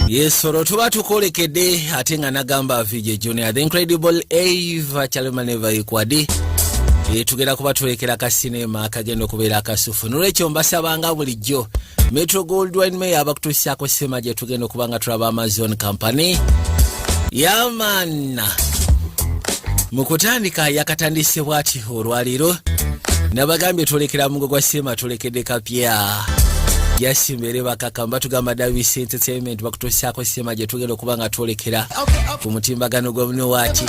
Yes, oro tuba tukolekede ate nga nagamba VJ Junior the incredible Ava Chalemaneva ikwadi tugenda kuba tulekera ka cinema akagenda kubeera akasufu nolwekyo mbasabanga bulijjo Metro Goldwyn Mayer abakutuusyako sema gye tugenda kubanga tulaba Amazon Company yamana mukutandika yakatandise bwati olwaliro nabagambye tulekera mungo gwa sema tulekedde kapya yasimbere bakakamba tugamba Davis Entertainment bakutuusyako sema gye tugenda kubanga tulekera ku mutimbagano gwa muno wati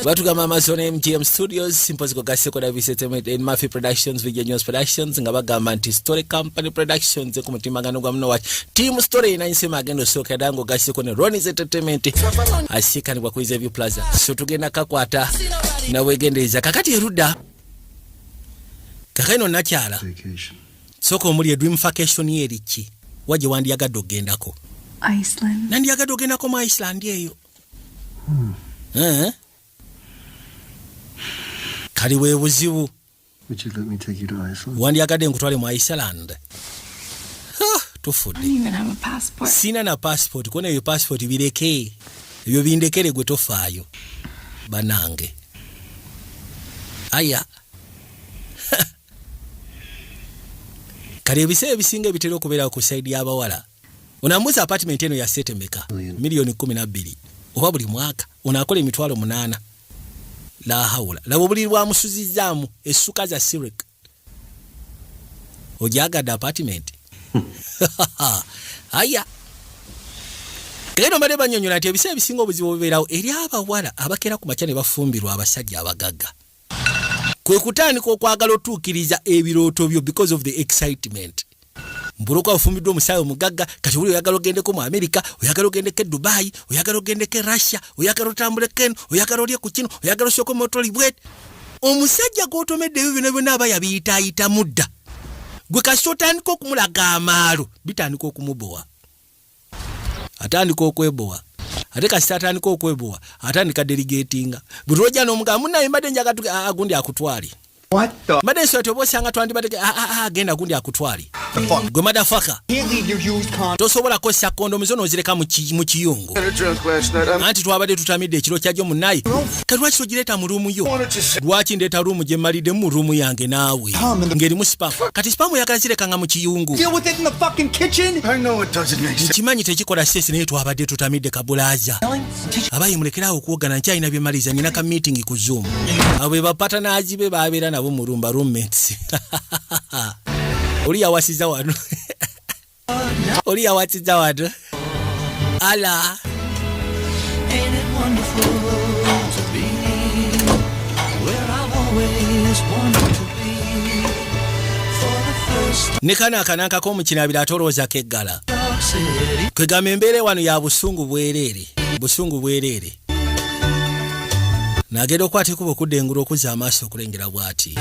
batugamba Amazon MGM Studios Symposium Gaseko Davis Entertainment and Murphy Productions Video News Productions nga bagamba nti Story Company Productions ku mutimbagano gwa muno wati Team Story inansema agendo soka dango Gaseko ne Ronnie's Entertainment asikani kwa Kuiza View Plaza so tugenda kakwata na wegendeza kakati eruda kakaino nakyala soko omuli dream vacation yerichi waje wandiyagadde ogendako Iceland nandiyagadde ogendako mu Iceland eyo kali we buzibu Would you let me take you to Iceland? wandiyagadde nkutwale mu Iceland tufudde I don't even have a passport. sina na passport kone yo passport bireke ebyo bindekere gwe tofaayo banange aya kale ebise ebisinga bitero okubeera ku side y'abawala onamuza apartment eno ya setemeka milioni 12 oba buli mwaka onakola emitwalo 8 la haula labo buli lwa musuzizaamu essuka za Sirik ojagadde apartment aya kero mbade banyonyola ati ebise ebisinga obuzibu obubeerawo eri abawala abakera ku macha ne bafumbirwa abasajja abagagga kwe kutandika okwagala otuukiriza ebirooto byo because of the excitement mburuka ofumbidwa omusawo mugagga kati buli oyagala ogendeko mu America oyagala ogendeke Dubai oyagala ogendeke Russia oyagala otambuleke oyagala olye ku kino oyagala osoko motoli bwet omusajja gotomedde ebyo bino byonna aba yabiyitaayita mudda gwe kasotandika okumulaga amaalo bitandika okumubowa atandika okwebowa ate kasita atandika okwebowa atandika delegatinga buli lwojja n'omugamba munnaye mbadde njaga agundi akutwali What the? mbadde nsoote obosanga twandibadde agenda gundi akutwali gwe madafaka Can't leave your used con. tosobola kosa kondomu zo nozireka mu kiyungu anti twabadde tutamidde ekiro kyajjo munnaye kati lwaki togireeta mu ruumu yo lwaki ndeeta ruumu gye mmalidde mu ruumu yange naawe ng'erimu sipamu kati sipamu oyagala zirekanga mu kiyungu Deal with it in the fucking kitchen. I know it doesn't make sense. kimanyi tekikola sesi naye twabadde tutamidde kabulaaza abayi mulekerawo okuwogana nkyalina bye maliza nyina ka meeting ku Zoom abo be bapatanazi be babeera nabo mu rumba roommates oli yawasiza wano oli yawasiza wano ala Ain't it wonderful to be where I've always wanted to be for the first ne kana akananka k'omukinabira atolooza keggala dog city kwegamba embeera wano ya busungu bwereere nagenda okwata ekuba okudda engulu okuzza amaaso okulengera bw'ati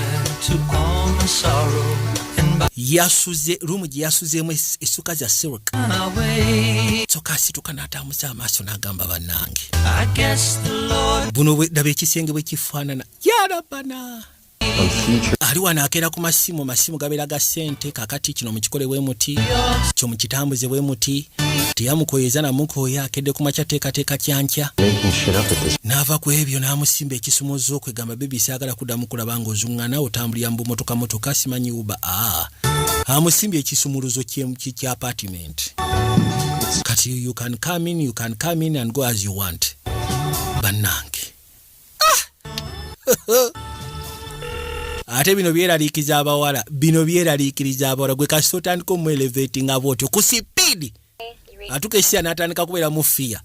to all my sorrow and by yasuze ruumu gye yasuzeemu essuka za Sirik my way kyokka asituka n'atambula amaaso n'agamba bannange I guess the Lord buno daba ekisenge bwe kifaanana yarabana ali wano akeera ku masimu gabeera ga ssente kakati kino mukikole bwemuti kyo mukitambuze bwemuti teyamukoyeza namukoya akedde ku makya teekateeka kyankya n'ava ku ebyo n'amusimba ekisumuzo kwegamba bebi saagala kuddamu kulaba ng'ozuŋŋana otambulira mu motoka simanyi uba amusimbye ekisumuluzo kya apartment kati you can come in and go as you want bannange ate bino byeraliikiriza abawala gwe kasita otandika omuelevatinga bwotyo ku sipiidi atukesya n'atandika kubeera mu fiya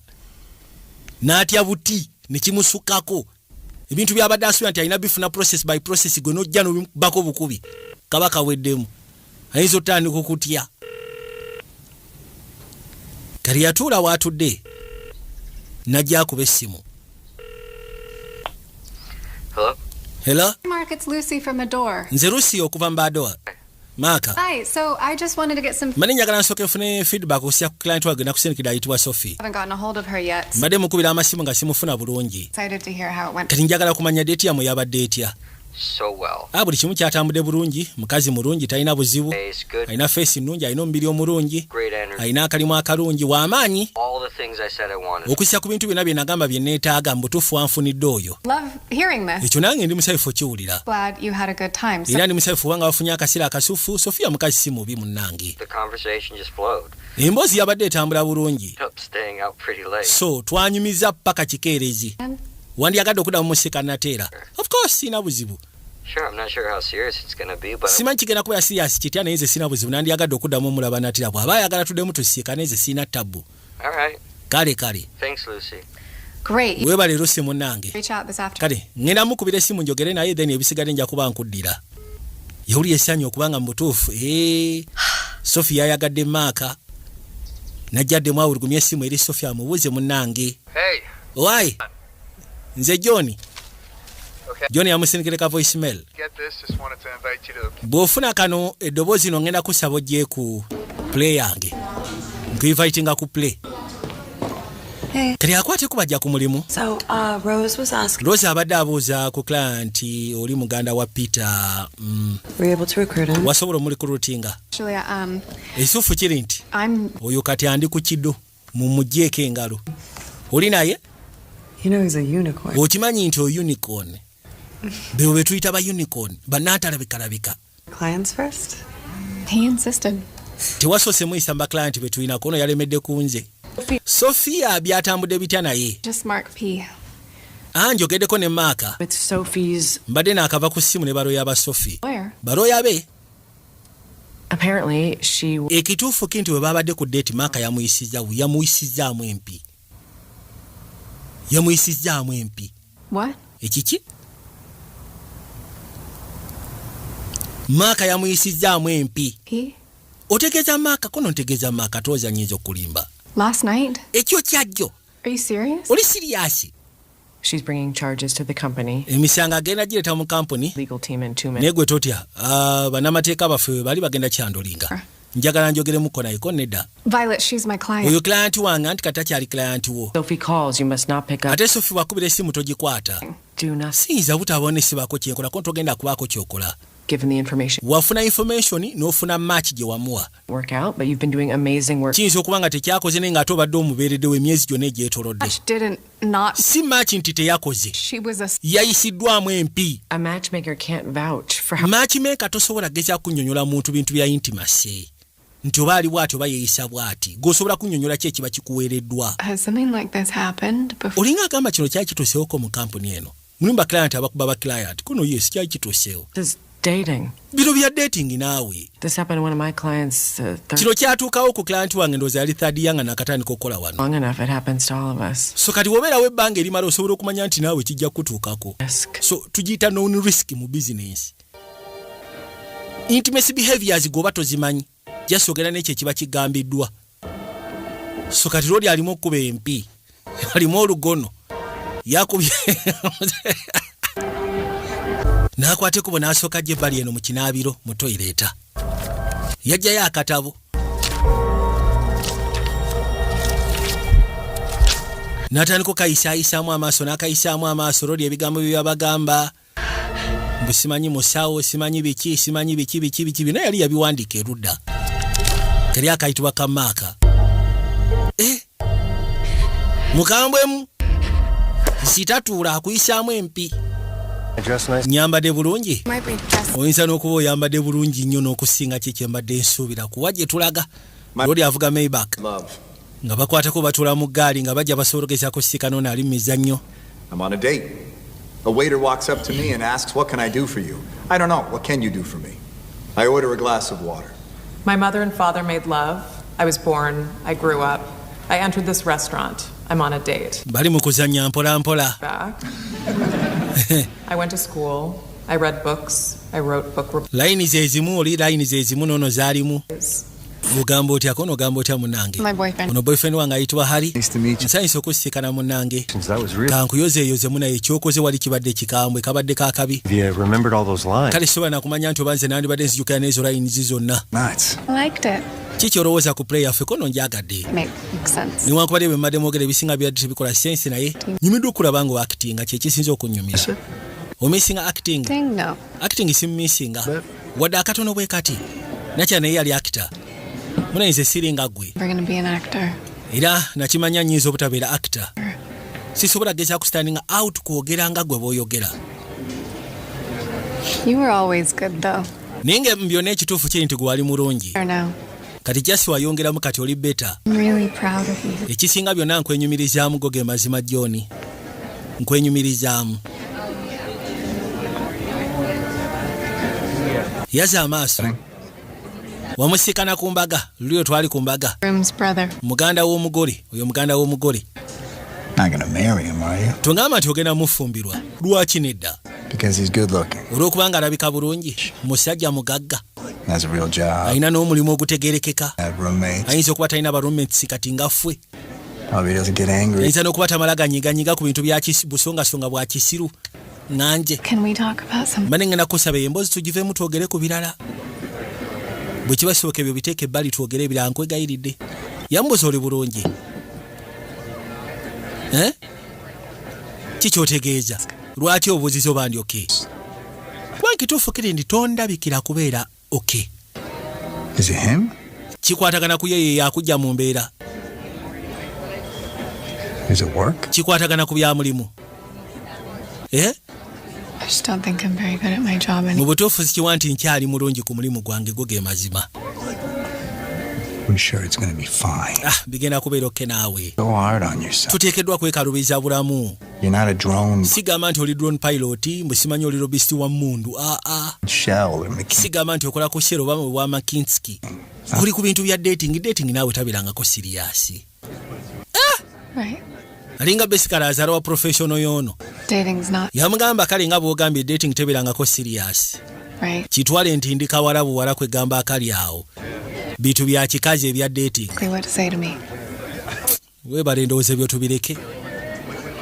n'atya buti ne kimusukako ebintu byabadde asuubira nti alina bifuna process by process gwe n'ojja n'obibako bukubi kaba kaweddemu ayinza otandika okutya kali yatuula waatudde najja akuba essimu Hello? Mark, it's Lucy from Adore. Nze Lucy okuva Mbadoa. Maka. Hi, so I just wanted to get some... Mani njagala nsooke nfune feedback okusiya ku client wange nakusindikira ayitibwa Sophie. I haven't gotten a hold of her yet. Mbadde mukubira amasimu nga simufuna bulungi. Excited to hear how it went. Kati njagala kumanya date yammwe yabadde etya. so well. Buli kimu kyatambudde bulungi, mukazi mulungi talina buzibu, Face good, alina face nnungi, alina omubiri omulungi, great energy. alina akalimu akalungi, w'amaanyi. All the things I said I wanted. Okussa ku bintu byonna bye nagamba bye neetaaga mu butuufu wanfunidde oyo. Love hearing this. Ekyo nange ndi musanyufu kiwulira. Glad you had a good time. So Era ndi musanyufu kubanga wafunye akaseera akasufu. Sofia mukazi si mubi munnange. The conversation just flowed. Emboozi yabadde etambula bulungi. Ended up staying out pretty late. So twanyumiza paka kikeerezi. Wandiyagadde okuddamu musika nateera. Of course sina buzibu. Sure, I'm not sure how serious it's going to be, but Simanyi kigenda kubeera serious kitya naye nze sina buzibu nandiyagadde okuddamu omulaba natera bw'aba ayagala tuddemu tusiika naye nze sina ttabu. all right. Kale. Thanks, Lucy. great. Weebale Lucy munnange. Reach out this afternoon. Kale ngenda mukubira essimu njogere naye then ebisigadde nja kuba nkuddira. Yawulira essanyu okubanga mu butuufu. Sofia yayagadde Maaka. Najjaddemu awulugumya essimu eri Sofia amubuuze munnange. Hey. Why? Nze John. Okay. John yamusindikire ka voicemail. Get this, just wanted to invite you to Bw'ofuna kano eddoboozi lino ngenda kusaba ojje ku play yange. Nkuinvitinga ku play. Hey. Kali akwateko bajja ku mulimu. So, Rose was asking, Rose abadde abuuza ku client oli muganda wa Peter. were you able to recruit him? Wasobola omulikurutinga. Actually, Ekituufu kiri nti I'm oyo kati andi ku kiddo mumugyeko engalo. Oli naye You know he's a unicorn. okimanyi nti unicorn. Beebo be tuyita ba unicorn bannaatalabika. Clients first? he insisted. Tewasoose muyisa mu client be tulina kono yalemedde ku nze. Sofia byatambudde bitya naye. Just Mark P. Njogeddeko ne Maaka. With Sophie's. Mbadde naakava ku ssimu ne balooya ba Sophie. Where? Balooya be. Apparently, she. Ekituufu kinti bwe babadde ku date Maaka yamuyisizzaamu empi. Yamuyisizzaamu empi. What? Ekiki? Maaka yamuyisizzaamu empi. He? Otegeeza Maaka kono ntegeeza Maaka tooza nnyinza okulimba. Last night? Ekyo kyajjo. Are you serious? Oli siriyasi. She's bringing charges to the company. Emisango agenda gireeta mu kampuni. Legal team in 2 Naye minutes. gwe totya. Bannamateeka baffe bali bagenda kyandolinga. Njagala njogeremu nayeko nedda. Violet, she's my client. Oyo client wange anti kati akyali client wo. Sophie calls, you must not pick up. Ate Sophie wakubira essimu togikwata. Do nothing. Siyinza butabonesebwako kyenkola ko ntogenda kubaako kyokola. Given the information. Wafuna information n'ofuna match gye wamuwa. Work out, but you've been doing amazing work. Kiyinza okuba nga tekyakoze naye ng'ate obadde omubeereddewo emyezi gyonna egyetolodde. Match didn't not. Si match nti teyakoze. She was a. Yayisiddwamu empi. A matchmaker can't vouch for how. Matchmaker tosobola gezaako kunnyonnyola muntu bintu bya intimacy. Nti oba ali bw'ati oba yeeyisa bw'ati. G'osobola kunnyonnyola ki ekiba kikuweereddwa. Has something like this happened before? Olinga agamba kino kyali kituuseewoko mu kampuni eno. Mulimu ba client abakuba ba client. Kuno yes kyali kituuseewo. This dating. Bino bya dating naawe. This happened to one of my clients. Kino kyatuukawo ku client wange ndowooza yali third year nga nakatandika okukola wano. Long enough, it happens to all of us. So kati wobeerawo ebbanga erimala osobola okumanya nti naawe kijja kutuukako. Risk. So tugiyita non risk mu business. Intimacy behaviors goba tozimanyi. Jasogera n'ekyo ekiba kigambiddwa. So kati lodi alimu okuba empi. Alimu olugono. Yakubye. N'akwateko bwe n'asooka gye ebbali eno mu kinaabiro mu toileeta. Yajjayo akatabo. N'atandika okayisaayisaamu amaaso n'akayisaamu amaaso lodi ebigambo bye byabagamba. Mbu simanyi musawo, simanyi biki naye yali yabiwandiika erudda. Kali akayitibwa ka Maaka. Mukambwemu sitatuula akuyisaamu empi. Nyambadde bulungi. Might be just. Oyinza n'okuba oyambadde bulungi nnyo n'okusinga kye mbadde nsuubira kuwa gye tulaga. Lodi avuga Maybach. Nga bakwatako batuula mu ggaali nga bajja basobolegezaako ssikano naali mu mizannyo. I'm on a date. A waiter walks up to me and asks, "What can I do for you?" I don't know. What can you do for me? I order a glass of water. My mother and father made love. I was born. I grew up. I entered this restaurant. I'm on a date. Bali mu kuzannya mpola mpola. Back. I went to school. I read books. I wrote book reports. Layini zezimu oli layini zezimu nono zaalimu. Ogamba otya kono ogamba otya munnange. My boyfriend. Ono boyfriend wange ayitibwa Harry. Nice to meet you. Nsanyusa okusikana munnange. That was real. Kankuyozeeyozemu naye ekyokoze wali kibadde kikambwe kabadde kaakabi. Yeah, remembered all those lines. Kale sobola nakumanya nti oba nze nandibadde nzijukira n'ezo layini zonna. Nice. I liked it. Kiki olowooza ku play yaffe kono njagadde. Makes sense. Niwankubadde bwe mbadde mwogera ebisinga byadde tebikola sensi naye nyumiddwa okulaba nga waakitinga kye kisinza okunnyumira. omissinga acting Dang, no. acting simmissinga wadde akatono bwe kati nakya naye yali actor munayinza siringa gwe We're gonna be an actor. era nakimanya nnyinza obutabeera actor sisobola gezaako standing out kwogera nga gwe bw'oyogera You were always good, though. naye nga byonna ekituufu kiri nti gwe wali mulungi Or no. kati jasi wayongeramu kati oli beta I'm really proud of you. ekisinga byonna nkwenyumirizaamu go ge mazima John nkwenyumirizaamu yaza amaaso wamusikana ku mbaga lulyo twali ku mbaga Groom's brother. muganda w'omugole oyo muganda w'omugole Not gonna marry him, are you? tongamba nti ogenda mufumbirwa lwaki nedda Because he's good looking. olw'okuba nga alabika bulungi musajja mugagga Has a real job. alina n'omulimu ogutegerekeka Have roommates. ayinza okuba talina baroommates kati nga ffe Probably doesn't get angry. ayinza n'okuba tamala ganyiganyiga ku bintu bya busongasonga bwa kisiru nganje Can we talk about something? mbane ngenda kusaba emboozi tugivemu twogere ku birala bwe kiba kisoboka ebyo biteeka ebbali twogere ebirala nkwegayiridde yambuza oli bulungi kikyotegeeza lwaki obuuziza oba ndi oke kuba nkituufu kiri ndi tondabikira kubeera oke Is it him? kikwatagana ku yeyo yakujja mu mbeera Is it work? kikwatagana ku bya mulimu I just don't think I'm very good at my job mu anymore. butuufu sikiwa nti nkyali mulungi ku mulimu gwange go ge mazima I'm sure it's gonna be fine. bigenda kubeera oke naawe Go hard on yourself. tuteekeddwa kwekalubiza bulamu You're not a drone sigamba nti oli drone pilot mbwesimanya oli lobisiti wa mundu shell or mechanic. sigamba nti okola ku shero bamwe bwa makinski oli ku bintu bya dating naawe tabirangako siriyasi Right. alinga besikala azaala wa professional yono Dating's not yamugamba kale nga bwogambye dating tebirangako siriyasi right. kitwale ntindika wala buwala kwegamba akali awo bintu bya kikazi ebya dating Exactly what to say to me. webale ndowooza ebyo tubireke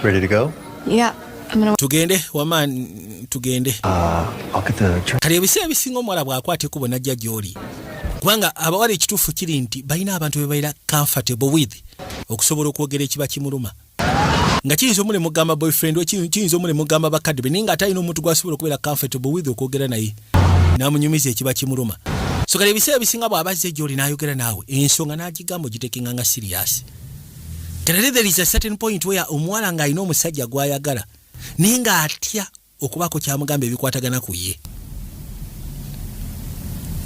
Ready to go? Yeah. I'm gonna. tugende wamaani tugende I'll get the kale ebiseera ebisinga omuwala bw'akwata ekkubo najja gy'oli kubanga abawala ekituufu kiri nti balina abantu be baira comfortable with okusobola okwogera ekiba kimuluma nga kiyinza omuli mugamba boyfriend kiyinza omuli mugamba bakadde be naye nga atalina omuntu gwasobola okubeera comfortable with okwogera naye n'amunyumiza ekiba kimuluma so kale ebiseera ebisinga bw'abazze gy'oli n'ayogera naawe ensonga n'agigamba ogitekenga nga serious kale there is a certain point where omuwala ng'alina omusajja gw'ayagala naye ng'atya okubaako kyamugamba ebikwatagana ku ye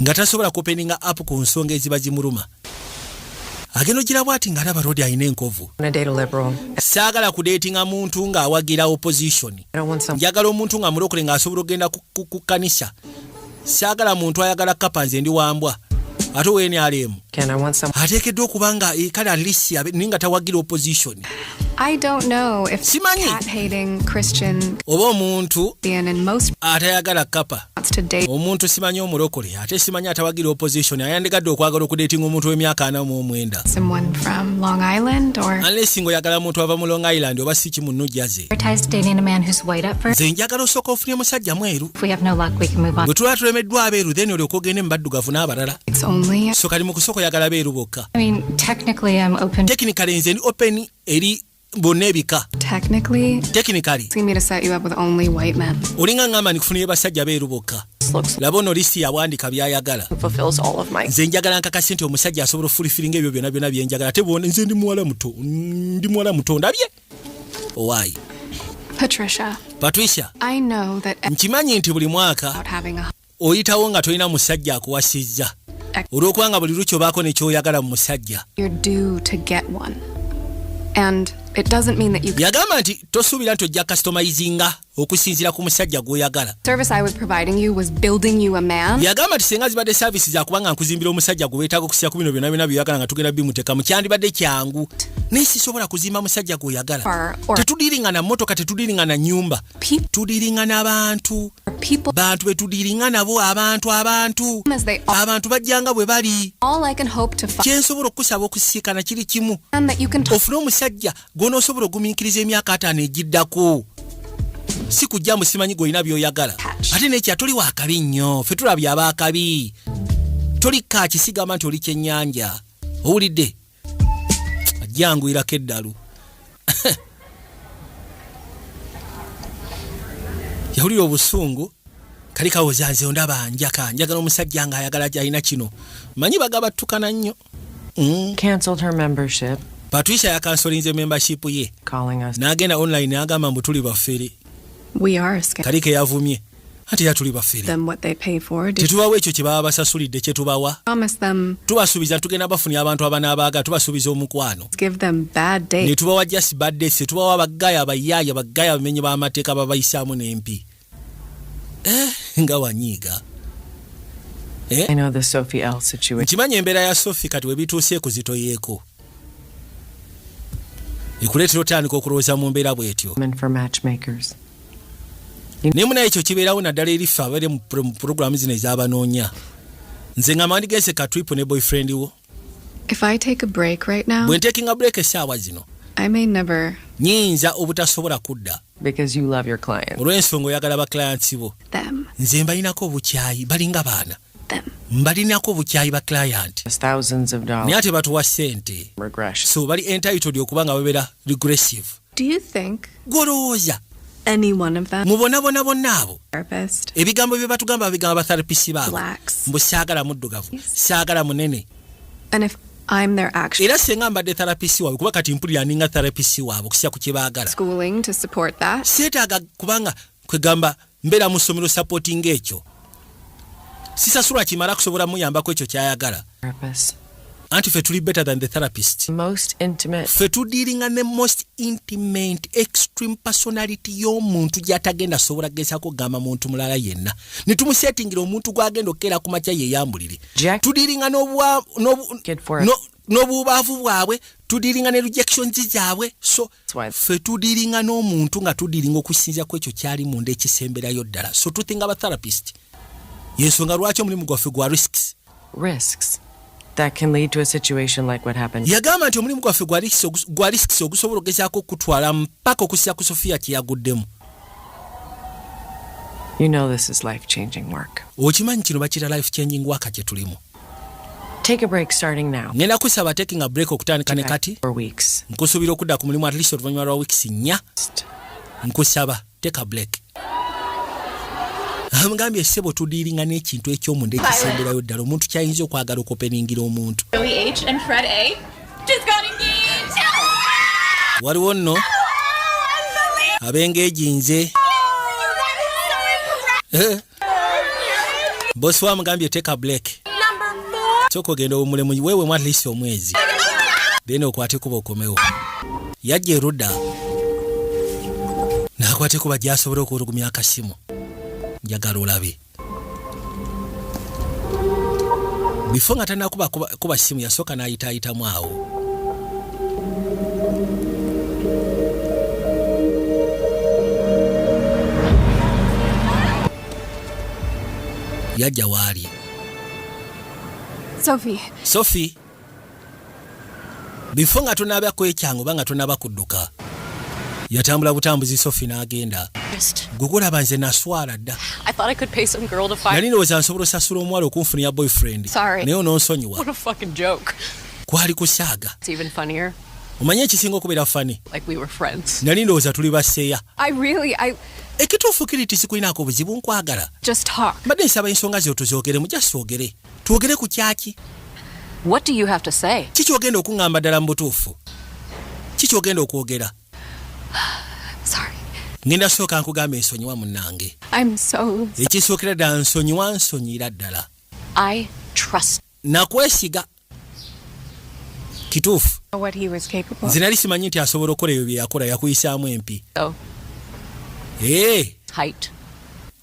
nga tasobola kupeninga up ku nsonga eziba zimuluma agenda ogira bwati ng'alaba Rodi alina enkovu I date a liberal. saagala kudeetinga muntu ng'awagira opposition I don't want some. njagala omuntu nga mulokole ng'asobola okgenda ku kanisa saagala muntu ayagala kapa nze ndi wambwa ate weeni alemu Ken, I want some. ateekeddwa okuba nga kale alisi naye nga tawagira opposition I don't know if Simanyi. cat-hating Christian oba omuntu being in most atayagala kapa wants to date omuntu simanyi omulokole ate simanyi atawagira opposition ayandigadde okwagala okudeetinga omuntu w'emyaka 49 someone from Long Island or unless ng'oyagala muntu ava mu Long Island oba si kimu New Jersey Advertised dating a man who's white at first. nze njagala osooka ofunye musajja mweru If we have no luck, we can move on. bwe tulaba tulemeddwa abeeru then olyoka ogende mu baddugavu n'abalala it's only. so kali mu kusooka oyagala beeru bokka I mean, technically, I'm open. technically nze ndi open eri bonna ebika Technically, technically asking me to set you up with only white men. olinga ngamba ndikufunire basajja beeru bokka Looks laba ono listi yabwandika byayagala fulfills all of my. nze njagala nkakasi nti omusajja asobola ofulifiringa ebyo byonna byonna byenjagala ate bwona nze ndi muwala muto ndabye owaayi Patricia, Patricia I know that nkimanyi nti buli mwaka about having a oyitawo nga tolina musajja akuwasizza olw'okubanga buli lukyo baako nekyoyagala mu musajja you're due to get one. And it doesn't mean that you yagamba nti tosuubira nti ojja customizinga okusinziira ku musajja gw'oyagala service I was providing you was building you a man. yagamba nti senga zibadde saavisi zakubanga nkuzimbira omusajja gwe weetaaga okusinziira ku bino byonna byonna byoyagala nga tugenda bimutekamu kyandibadde kyangu naye sisobola kuzimba musajja gw'oyagala Or tetudiringa na mmotoka tetudiringa na nnyumba people, tudiringa n'abantu people bantu betudiringa nabo abantu as they are. abantu bajjanga bwe bali All I can hope to find kyensobola okusaba okusiikana kiri kimu that you can talk ofune omusajja gw'onoosobola ogumiikiriza emyaka 5 egiddako si kujja musimanyi gw'olina by'oyagala ate nekya toli wakabi nnyo ffe tulabye abaakabi toli kaaki sigamba nti oli kyennyanja owulidde ajjanguyirako eddalu yawulira obusungu kali kawooza nze ondaba njagala omusajja nga ayagala gy'alina kino manyi bagaba tukana nnyo. Cancelled her membership. Patricia yakansolinze membership ye Calling us. n'agenda online n'agamba mbu tuli baffere. We are a scam. Kali ke yavumye ate era tuli baffere. Them what they pay for. Tetubawa ekyo kye baba basasulidde kye tubawa. Promise them. Tubasuubiza tugenda bafunye abantu abanaabaagala tubasuubiza omukwano. Give them bad dates. Ne tubawa just bad days, tubawa abaggaaya abayaaya abaggaaya abamenyi b'amateeka babayisaamu n'empi. Nga wanyiiga. I know the Sophie L situation. Nkimanyi embeera ya Sophie kati we bituuseeko zitoyeeko. Ekuleetera otandika okulowooza mu mbeera bw'etyo. For matchmakers. Naye munaye ekyo kibeerawo naddala eri ffe abaire mu puroguramu zino ez'abanoonya. Nze nga mandigenze ka trip ne boyfriend wo. If I take a break right now, Bwe ntekinga break essaawa zino. I may never. Nyinza obutasobola kudda. Because you love your clients. Olw'ensonga oyagala ba clients bo. Them. Nze mbalinako obukyayi balinga baana. Them. Mbalinako obukyayi ba client. Thousands of dollars. Naye ate batuwa ssente. Regression. So bali entitled okuba nga babeera regressive. Do you think Gwolowooza any one of them, mu bonna abo therapist, ebigambo bye batugamba babigamba batherapist baabo blacks, mbu saagala muddugavu saagala munene and if I'm their actual era senga mbadde therapist waabwe kuba kati mpulira ninga therapist waabwe okusinga ku kye baagala schooling to support that, seetaaga kubanga kwegamba mbeera mu ssomero supporting ekyo sisasula kimala kusobola muyambako ekyo kyayagala Therapist. anti ffe tuli better than the therapist. Most intimate. Ffe tudiringa ne most intimate extreme personality y'omuntu gy'atagenda sobola gezaako gamba muntu mulala yenna ne tumusetingira omuntu gw'agenda okkeera ku makya yeeyambulire. Tudiringa n'obuubaavu bwabwe, tudiringa ne rejections zaabwe. So ffe tudiringa n'omuntu nga tudiringa okusinziira ku ekyo kyali munda ekisemberayo ddala. So tutinga aba therapist. Yensonga lwaki omulimu gwaffe gwa risks. That can lead to a situation like what happened. Yagamba nti omulimu gwaffe gwa risks ogusobola okugezaako okutwala mpaka okussira ku Sofia kye yaguddemu. You know this is life-changing work. Okimanyi kino bakira life-changing work kye tulimu. Take a break starting now. Ngenda kusaba taking a break okutandika ne kati. For weeks. Nkusuubira okudda ku mulimu at least oluvannyuma lwa weeks 4. Nkusaba take a break. Amugambye ssebo tudiringa n'ekintu eky'omunda ekisemberayo ddala omuntu kyayinza okwagala okupeningira omuntu. Joey H and Fred A just got engaged. Waliwo nno abengeejinze. Bosi wa amugambye take a break. Sooka ogenda omulemu weewemu at least omwezi. Then okwate kuba okomewo. Yajja erudda n'akwate kuba gy'asobola okutugumya akasimu. Njagala olabe. Before nga tannakuba kuba simu yasooka n'ayitaayitamu awo. Yajja waali. Sophie. Before nga tonaabako ekyangu oba nga tonaba kudduka. Yatambula butambuzi Sophie n'agenda. Gugula nze naswala dda. I thought I could pay some girl to find. Nali ndowooza nsobola osasula omuwala okunfunira boyfriend. Sorry. Naye ononsonyiwa. What a fucking joke. Kwali kusaaga. It's even funnier. Omanyi ekisinga okubeera funny. Like we were friends. Nali ndowooza tuli basseeya. Ekituufu kiriti sikulinaako buzibu nkwagala. Just talk. Mbadde nsaba ensonga zo tuzoogeremu just twogere. Twogere ku kyaki. What do you have to say? Kiki ogenda okuŋŋamba ddala mu butuufu? Kiki ogenda okwogera? Sorry. Ngenda sooka nkugamba ensonyiwa munnange. Ekisookera ddala nsonyiira ddala. I trust. Nakwesiga. Kituufu. What he was capable. Nze nali simanyi nti asobola okukola ebyo bye yakola yakuyisaamu empi. Height.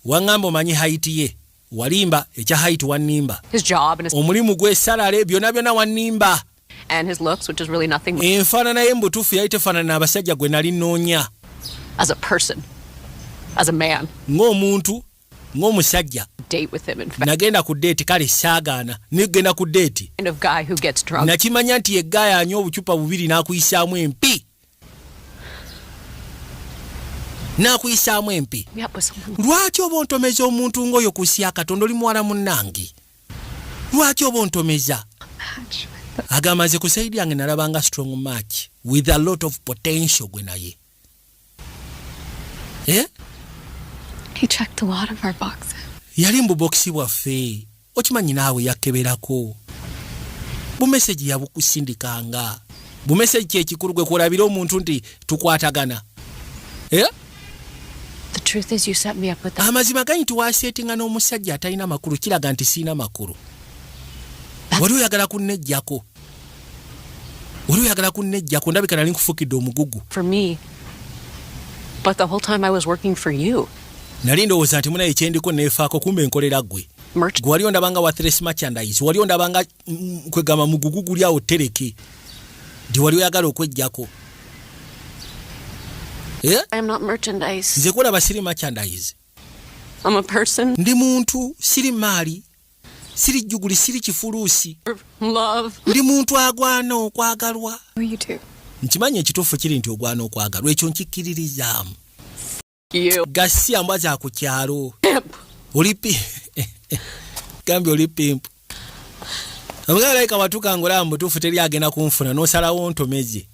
Waŋŋamba omanyi height ye. Walimba ekya height wannimba. His job and his omulimu gwe salale byonna wannimba. And his looks, which is really nothing. Enfaanana ye mbutuufu yali tefaanana n'abasajja gwe nali nnoonya. As a person. As a man. Ng'omuntu. Ng'omusajja. Date with him in fact. Nagenda ku date kale saagaana. Nigenda ku date. Kind of guy who gets drunk. Nakimanya nti ye guy anywa obucupa bubiri n'akuyisaamu empi. N'akuyisaamu empi. Lwaki oba ontomeza omuntu ng'oyo ku nsi ya Katonda oli muwala munnange? Lwaki oba ontomeza? Agamba nze ku saidi yange nalabanga strong match with a lot of potential gwe naye. He checked a lot of our boxes. Yali mu boxi waffe. Okimanyi naawe yakkeberako. Bumeseji yabukusindikanga. Bumeseji kyekikulu gwe kulabira omuntu nti tukwatagana. The truth is you set me up with that. Amazima ganyi tuwasetinga n'omusajja atalina makulu kiraga nti siina makulu. Wali oyagala kunnejjako. Ndabika nali nkufukidde omugugu. For me. But the whole time I was working for you. Nali ndowooza nti munaye kyendiko neefaako kumbe nkolera ggwe. Gwe wali ondabanga Worthless merchandise. Wali ondabanga kwegamba mugugu guli awo tereke. Ndi wali oyagala okwejjako. I'm not merchandise. Nze kulaba siri merchandise. I'm a person. Ndi muntu, siri maali. Siri juguli, siri kifuluusi. Love. Ndi muntu agwana okwagalwa. You too. Nkimanyi ekituufu kiri nti ogwana okwagalwa. Ekyo nkikkiririzaamu. You. Gassi ambaza ku kyalo. Olipi. Gambye oli pimpu. Amugala like watuka ngola mbutufu teri agenda kunfuna n'osalawo ntomeze.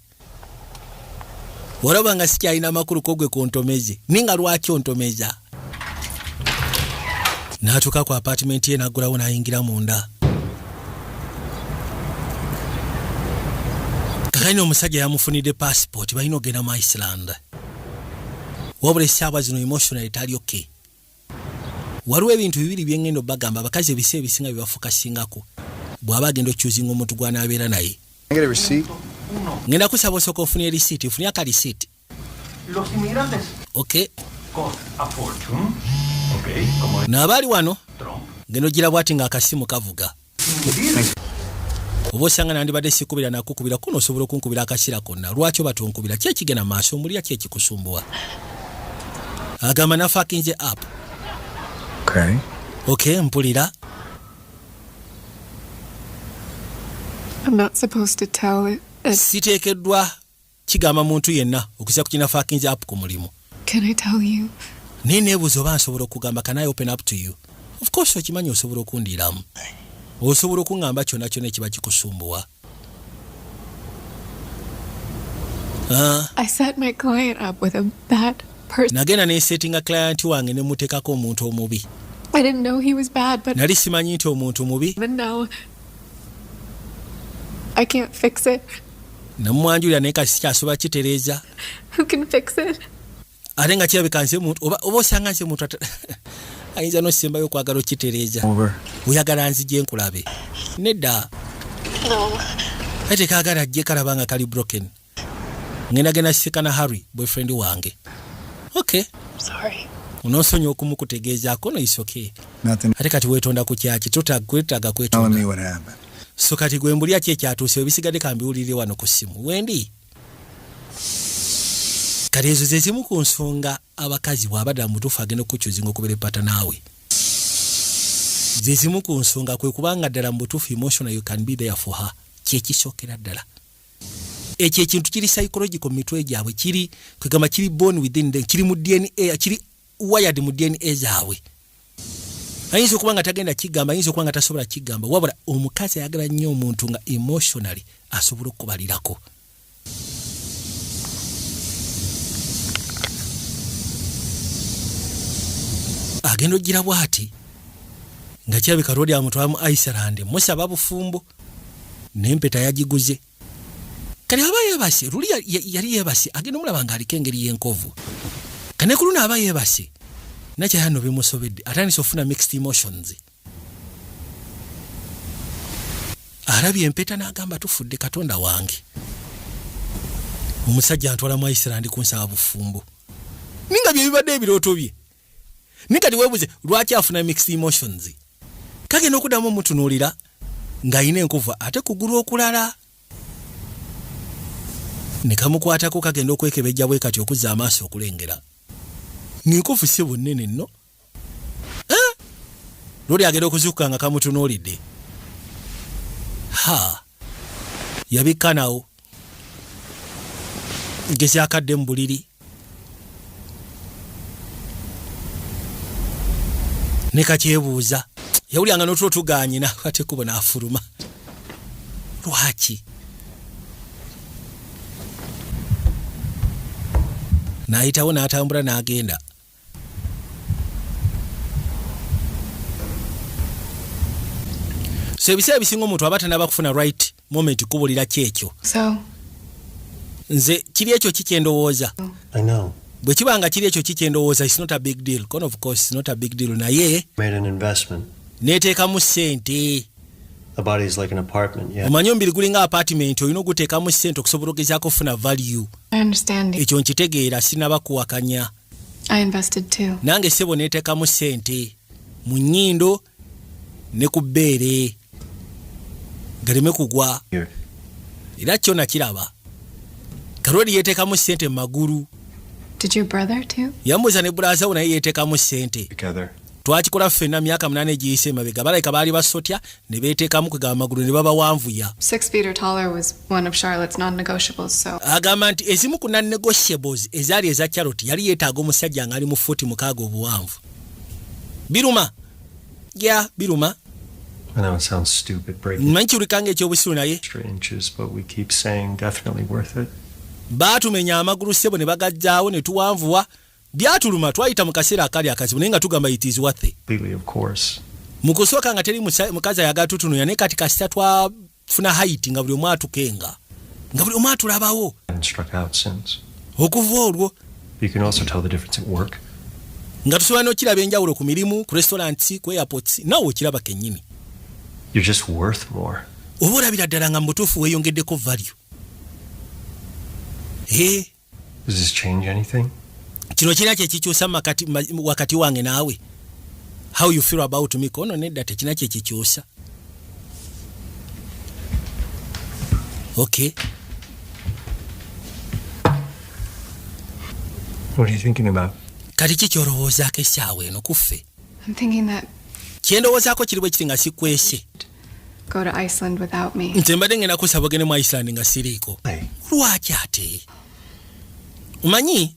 Waraba nga sikyalina makulu kogwe ku ntomeze. Ninga lwaki ontomeza? N'atuuka ku apartment ye n'aggulawo n'ayingira munda. Kakanya omusajja yamufunidde passport balina ogenda mu Iceland. Wabula essaawa zino emotional etali okay. Waliwo ebintu bibiri bye ngendo bagamba abakazi ebise ebisinga bibafuka singako. Bw'aba agenda okyuzinga omuntu gw'anaabeera naye. I get a receipt? Ngenda kusaba osooka ofune receipt. Ofune aka receipt. Los inmigrantes Okay. cost a fortune. Okay, como N'abaali wano Trump. ngeno gira bwati ng'akasimu kavuga. Oba osanga nandibadde sikubira nakukubira kuno osobola okunkubira akasira konna. Lwaki oba tonkubira? Ki ekigenda maaso omulya ki ekikusumbuwa? Agamba nafakinze up. Okay. Okay, mpulira. I'm not supposed to tell it. Siteekeddwa kigamba muntu yenna okusa ku kinafakinze up ku mulimu. Can I tell you? Neebuuza oba nsobola okugamba can I open up to you? Of course okimanyi osobola okundiramu. Osobola okungamba kyonna kyonna ekiba kikusumbuwa. I set my client up with a bad person. Nagenda neesettinga client wange ne muteekako omuntu omubi. I didn't know he was bad, but Nali simanyi nti omuntu mubi. even now, I can't fix it. Namwanjulira naye kasi kyasobola kitereeza. Who can fix it? Ate nga kirabika nze muntu oba osanga nze muntu ayinza n'osembayo okwagala okitereeza. Oyagala nzije nkulabe. Nedda. No. Ate kaagala ajje kalaba nga kali broken. Ngenda genda sika na Harry, boyfriend wange. Okay. Sorry. Unosonye okumukutegeezaako no is okay. Nothing. Ate kati weetonda ku kyaki twetaaga Telling me kwetonda. what happened. So kati gwe mbulya ki ekyatuuse ebisigadde kambiwulire wano ku ssimu. Wendi. Kati ezo ze zimu ku nsonga abakazi bw'abadda mu mutuufu agenda okukyuzinga okubeera epata naawe. Ze zimu ku nsonga kwe kubanga ddala mu butuufu emotional you can be there for her. Kyekisookera ddala. Ekyo ekintu kiri psychological mu mitwe gyabwe kiri kwegamba kiri born within them kiri mu DNA kiri wired mu DNA zaabwe. Ayinza okuba nga tagenda kigamba, ayinza okuba nga tasobola kigamba. Wabula omukazi ayagala nnyo omuntu nga emotionally asobola okubalirako. Agenda ogira bwati nga kirabika Rodia mutwala mu Iceland musaba bufumbo n'empeta yagiguze. Kali aba yebase luli yali yebase agenda omulaba nga aliko engeri y'enkovu. Kane kuluna aba yebase nakya hano bimusobedde atandise ofuna mixed emotions. Arabye empeta n'agamba tufudde Katonda wange. Omusajja antwala mu Iceland kunsaba bufumbo. Ninga bye bibadde ebirooto bye. Nikati webuze lwaki afuna mixed emotions. Kagenda okudamu omutunuulira ng'ayina enkovu ate kugulu okulala. Ne kamukwatako kagenda okwekebejja bwe kati okuzza amaaso okulengera. N'enkovu si bunnene nno. Lori agenda okuzuukuka nga kamutunuulidde. Yabikka nawo. Ngezi akadde mu buliri. Ne kakyebuuza. Yawuliranga n'otulo tuganyina ate kubo n'afuluma. Lwaki? N'ayitawo n'atambula n'agenda. so ebiseera bisinga omuntu aba tanaba kufuna right moment kubulira kyekyo. So nze kiri ekyo kikyendowooza. I know. Bwe kibanga kiri ekyo kikyendowooza, it's not a big deal. Of course it's not a big deal. Naye Made an investment. neeteekamu ssente. The body is like an apartment, yeah. Omanyi omubiri gulinga apartment, olina oguteekamu ssente okusobola okugezaako okufuna value. I understand. Ekyo nkitegeera, sinaba kuwakanya. I invested too. Nange ssebo neeteekamu ssente mu nnyindo ne ku bbeere galeme kugwa. Here. Era kyo nakiraba. Karoli yeeteekamu ssente mu magulu. Did your brother too? Yambuza ne brother we naye yeeteekamu ssente. Together. Twakikola ffenna myaka 8 egiyise emabega. Balayika baali basotya ne beeteekamu kwegaba amagulu ne baba wanvuya. 6 feet or taller was one of Charlotte's non-negotiables, so Agamba nti ezimu ku non-negotiables ezaali eza Charlotte yali yeetaaga omusajja nga ali mu 46 obuwanvu. Biruma. Yeah, biruma. I know it sounds stupid breaking Mmanyi kirulikanga ekyobusiru naye. extra inches, but we keep saying definitely worth it. Baatumenya amagulu ssebo ne bagajjaawo ne tuwanvuwa. Byatuluma twayita mu kaseera akali akazibu naye nga tugamba it is worth it. Completely, of course. Mu kusooka nga teri mukazi ayagala tutunuya naye kati kasita twafuna height nga buli omu atukenga. Nga buli omu atulabawo. I haven't struck out since. Okuva olwo You can also tell the difference at work. nga tusobola n'okiraba enjawulo ku mirimu, ku restaurants, ku airports, naawe okiraba kennyini. You're just worth more. Oba olabira ddala nga mu butuufu weeyongeddeko value. Does this change anything? Kino kirina kyekikyusa wakati wange naawe. How you feel about me? Kono nedda tekina kyekikyusa. Okay. What are you thinking about? Kati kikyolowoozaako essaawa eno kuffe. I'm thinking that Kyendowoozaako kiri bwe kiti nga sikwese. go to Iceland without me. Nze mbadde ngenda kusaba ogende mu Iceland nga siriiko. Lwaki ate? Omanyi?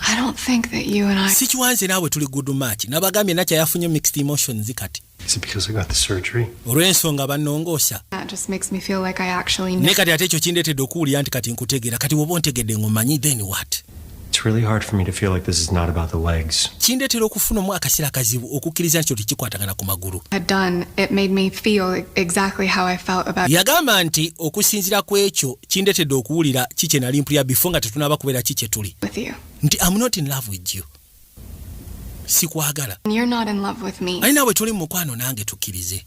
I don't think that you and I... Sikiwanze naawe tuli good match. Nabagambye nakya yafunye mixed emotions kati. Is it because I got the surgery? Olw'ensonga bannongoosa. That just makes me feel like I actually know. Naye kati ate ekyo kindeetedde okuwulira nti kati nkutegeera. Kati bw'oba ontegedde ng'omanyi then what? It's really hard for me to feel like this is not about the legs. Kindeetera okufunamu akaseera akazibu okukkiriza nti tekikwatagana ku magulu. Had done, it made me feel exactly how I felt about Yagamba nti okusinziira ku ekyo kindeetedde okuwulira kikye nali mpulira before nga tetunaaba kubeera kikye tuli. with you. Nti I'm not in love with you. Sikwagala. And you're not in love with me. Ali naawe tuli mu mukwano nange tukkirize.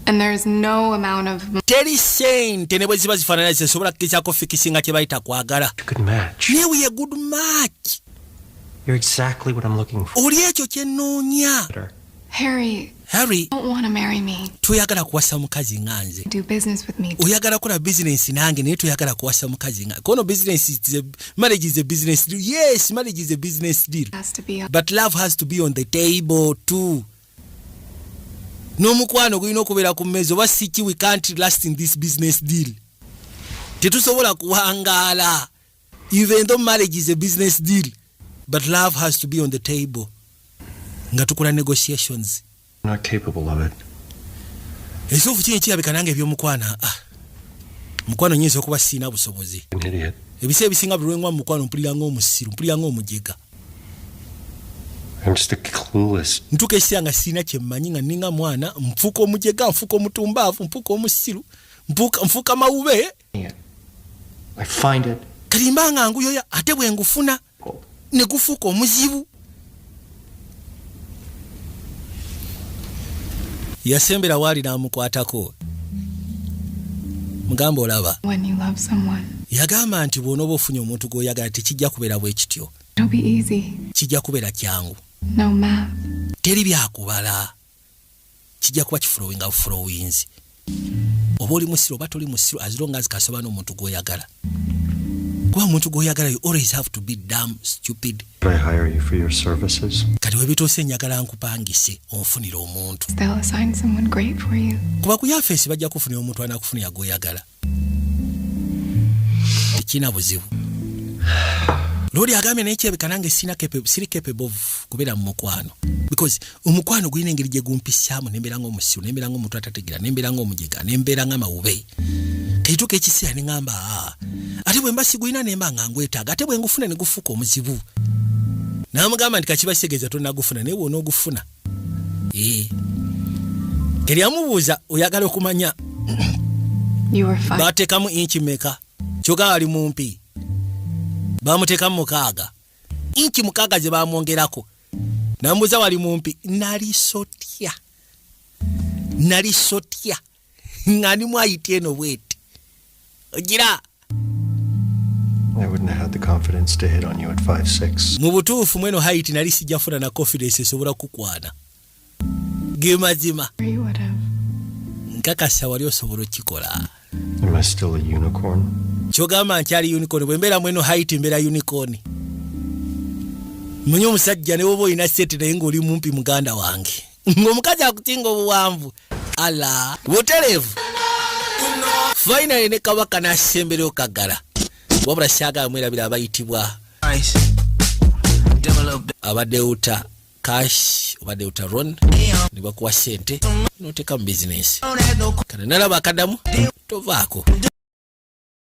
And there's no amount of... Teri sente ne bwe ziba zifaanana zisobola kugezaako fikisinga kye bayita kwagala. Good match. Naye we a good match. You're exactly what I'm looking for. Oli ekyo kye nnoonya. Harry, Harry, don't want to marry me. toyagala kuwasa mukazi nga nze. Do business with me. Oyagala kola business nange naye toyagala kuwasa mukazi nga. Kono business marriage is a business deal. Yes, marriage is a business deal. Has to be... But love has to be on the table too. N'omukwano gulina okubeera ku mmeeza oba siki we can't last in this business deal. Tetusobola kuwangaala. Even though marriage is a business deal, but love has to be on the table. Nga tukola negotiations. I'm not capable of it. Ekyovu kino kirabika nange eby'omukwano. Mukwano nyinza okuba siina busobozi. An idiot. Ebiseera ebisinga buli lwengwa mu mukwano mpulira ng'omusiru, mpulira ng'omujega. I'm just a clueless. Ntuuka ekiseera nga siina kye mmanyi nga nninga mwana, nfuuka omujega, nfuuka omutumbaavu, nfuuka omusiru, nfuuka mawube. I find it. Kati mba nga nguyoya ate bwe ngufuna ne gufuuka omuzibu. Yasembera waali n'amukwatako. Mugamba olaba. When you love someone, Yagamba nti bw'onooba ofunye omuntu gw'oyagala tekijja kubeera bwe kityo. it'll be easy. Kijja kubeera kyangu. No math. Teri byakubala. Kijja kuba kifulowinga bufulowinzi. Oba oli musiru oba toli musiru as long as kasoba n'omuntu gw'oyagala. Kuba omuntu gw'oyagala you always have to be damn stupid. Could I hire you for your services? Kati webituuse njagala nkupangise onfunire omuntu. They'll assign someone great for you. Kuba ku yafeesi bajja kufunira omuntu anaakufunira gw'oyagala. Tekina buzibu. Lodi agambye naye kirabika nange siri capable of kubeera mu mukwano. Because omukwano gulina engeri gye gumpisaamu nembeera ng'omusiru, nembeera ng'omuntu atategeera, nembeera ng'omujega, nembeera ng'amawube. Kaituuka ekiseera ne ngamba ate bwe mba sigulina ne mba nga ngwetaaga, ate bwe ngufuna ne gufuuka omuzibu. N'amugamba nti kakiba kisegeeza tonnagufuna naye bw'onoogufuna. Eriamubuuza oyagala okumanya You were 5. bateekamu inchi meka kyoga ali mumpi bamuteekamu 6 inchi 6 ze bamwongerako nambuuza wali mumpi nalisotya ngani mwayita eno bweti ogira I wouldn't have had the confidence to hit on you at 5'6". mu butuufu mweno height nali sijjafuna na confidence esobola kukwana ge mazima nkakasa wali osobola okikola. Am I still a unicorn? Kyogamba nkyali unicorn bwe mbeera mweno height mbeera unicorn. Munyo omusajja ne woba olina sete naye ng'oli mumpi muganda wange ng'omukazi akutinga obuwanvu ala butereevu. Finally ne kabaka n'asemberayo kaggala wabula saagala mwerabira abayitibwa abadeuta cash obadeuta ron ne bakuwa sente n'oteeka mu bizinesi kana nalaba akaddamu tovaako.